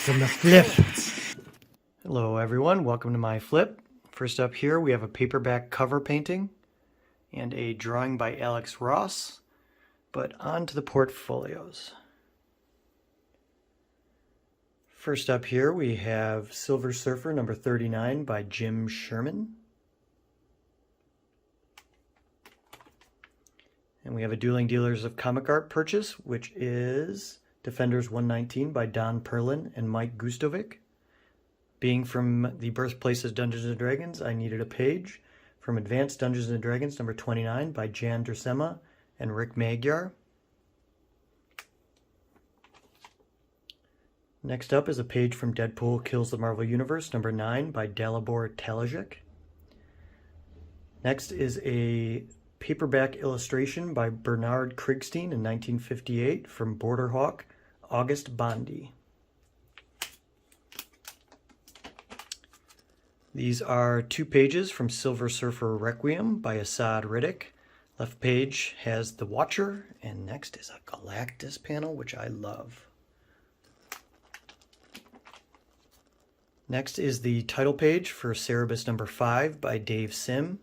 from the flip. Hello everyone, welcome to my flip. First up here we have a paperback cover painting and a drawing by Alex Ross, but on to the portfolios. First up here we have Silver Surfer number 39 by Jim Sherman. And we have a Dueling Dealers of Comic Art purchase, which is Defenders 119 by Don Perlin and Mike Gustovic. Being from the birthplace of Dungeons & Dragons, I needed a page from Advanced Dungeons & Dragons number 29 by Jan Dressema and Rick Magyar. Next up is a page from Deadpool Kills the Marvel Universe number 9 by Dalibor Talajic. Next is a paperback illustration by Bernard Krigstein in 1958 from Borderhawk, August Bondi. These are 2 pages from Silver Surfer Requiem by Assad Riddick. Left page has The Watcher, and next is a Galactus panel, which I love. Next is the title page for Cerebus number 5 by Dave Sim,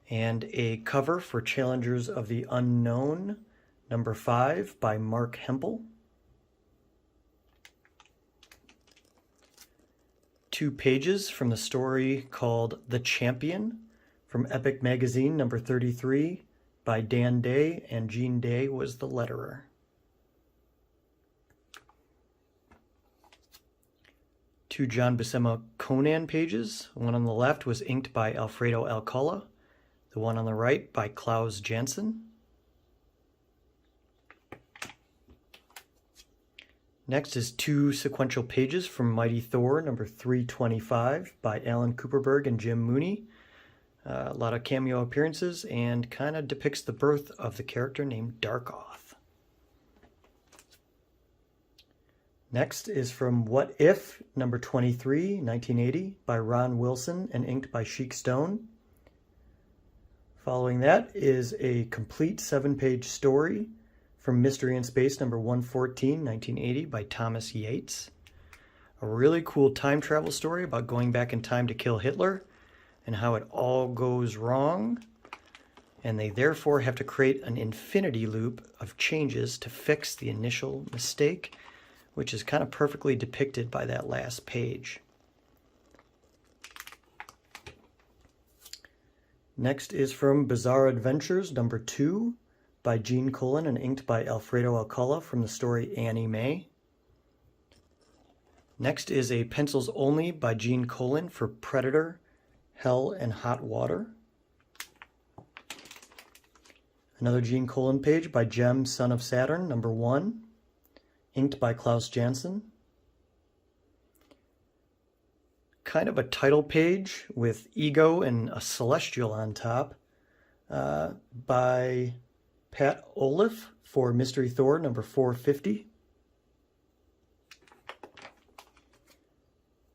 and a cover for Challengers of the Unknown number 5 by Mark Hempel. 2 pages from the story called The Champion from Epic Magazine number 33 by Dan Day, and Gene Day was the letterer. Two John Buscema Conan pages. One on the left was inked by Alfredo Alcala. The one on the right by Klaus Janson. Next is 2 sequential pages from Mighty Thor number 325 by Alan Cooperberg and Jim Mooney. A lot of cameo appearances and kind of depicts the birth of the character named Darkoth. Next is from What If number 23, 1980 by Ron Wilson and inked by Sheik Stone. Following that is a complete 7-page story from Mystery in Space number 114, 1980 by Thomas Yates. A really cool time travel story about going back in time to kill Hitler and how it all goes wrong, and they therefore have to create an infinity loop of changes to fix the initial mistake, which is kind of perfectly depicted by that last page. Next is from Bizarre Adventures number 2 by Gene Colan and inked by Alfredo Alcala from the story Annie Mae. Next is a pencils only by Gene Colan for Predator, Hell and Hot Water. Another Gene Colan page by Jem, Son of Saturn, number 1, inked by Klaus Janson. Kind of a title page with Ego and a celestial on top by Pat Olive for Mystery Thor number 450.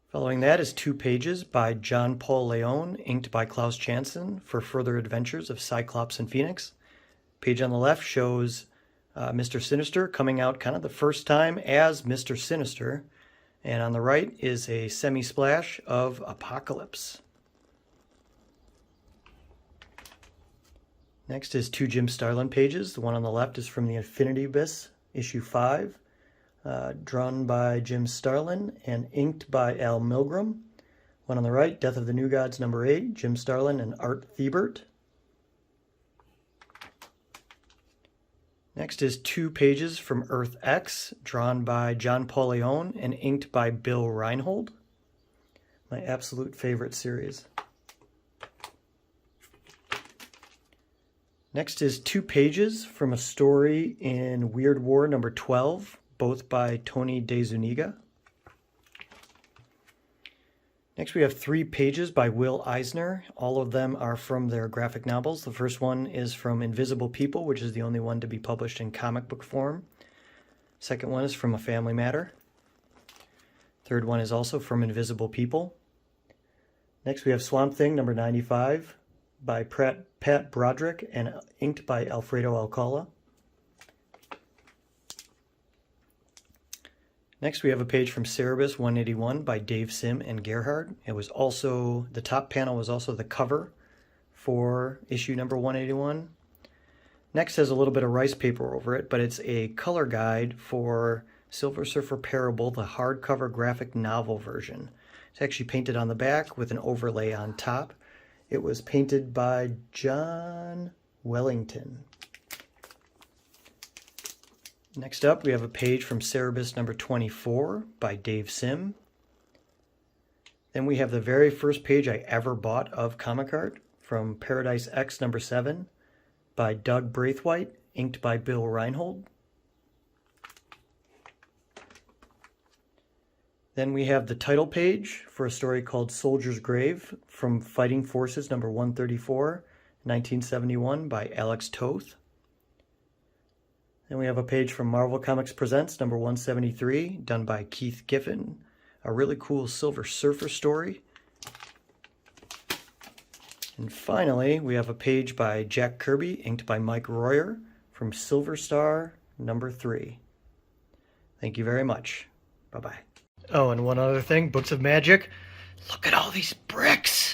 Following that is 2 pages by John Paul Leon, inked by Klaus Janson for Further Adventures of Cyclops and Phoenix. Page on the left shows Mr. Sinister coming out kind of the first time as Mr. Sinister, and on the right is a semi-splash of Apocalypse. Next is 2 Jim Starlin pages. The one on the left is from the Infinity Abyss, issue 5, drawn by Jim Starlin and inked by Al Milgrom. One on the right, Death of the New Gods number 8, Jim Starlin and Art Thibert. Next is 2 pages from Earth X, drawn by John Paul Leon and inked by Bill Reinhold. My absolute favorite series. Next is 2 pages from a story in Weird War number 12, both by Tony DeZuniga. Next we have 3 pages by Will Eisner. All of them are from their graphic novels. The first one is from Invisible People, which is the only one to be published in comic book form. Second one is from A Family Matter. Third one is also from Invisible People. Next we have Swamp Thing number 95 by Pat Broderick and inked by Alfredo Alcala. Next, we have a page from Cerebus 181 by Dave Sim and Gerhard. It was also, the top panel was also the cover for issue number 181. Next has a little bit of rice paper over it, but it's a color guide for Silver Surfer Parable, the hardcover graphic novel version. It's actually painted on the back with an overlay on top. It was painted by John Wellington. Next up, we have a page from Cerebus number 24 by Dave Sim. Then we have the very first page I ever bought of Comic Art from Paradise X number 7 by Doug Braithwaite, inked by Bill Reinhold. Then we have the title page for a story called Soldier's Grave from Fighting Forces number 134, 1971 by Alex Toth. Then we have a page from Marvel Comics Presents number 173, done by Keith Giffen. A really cool Silver Surfer story. And finally, we have a page by Jack Kirby, inked by Mike Royer, from Silver Star number 3. Thank you very much. Bye-bye. Oh, and one other thing, Books of Magic. Look at all these bricks!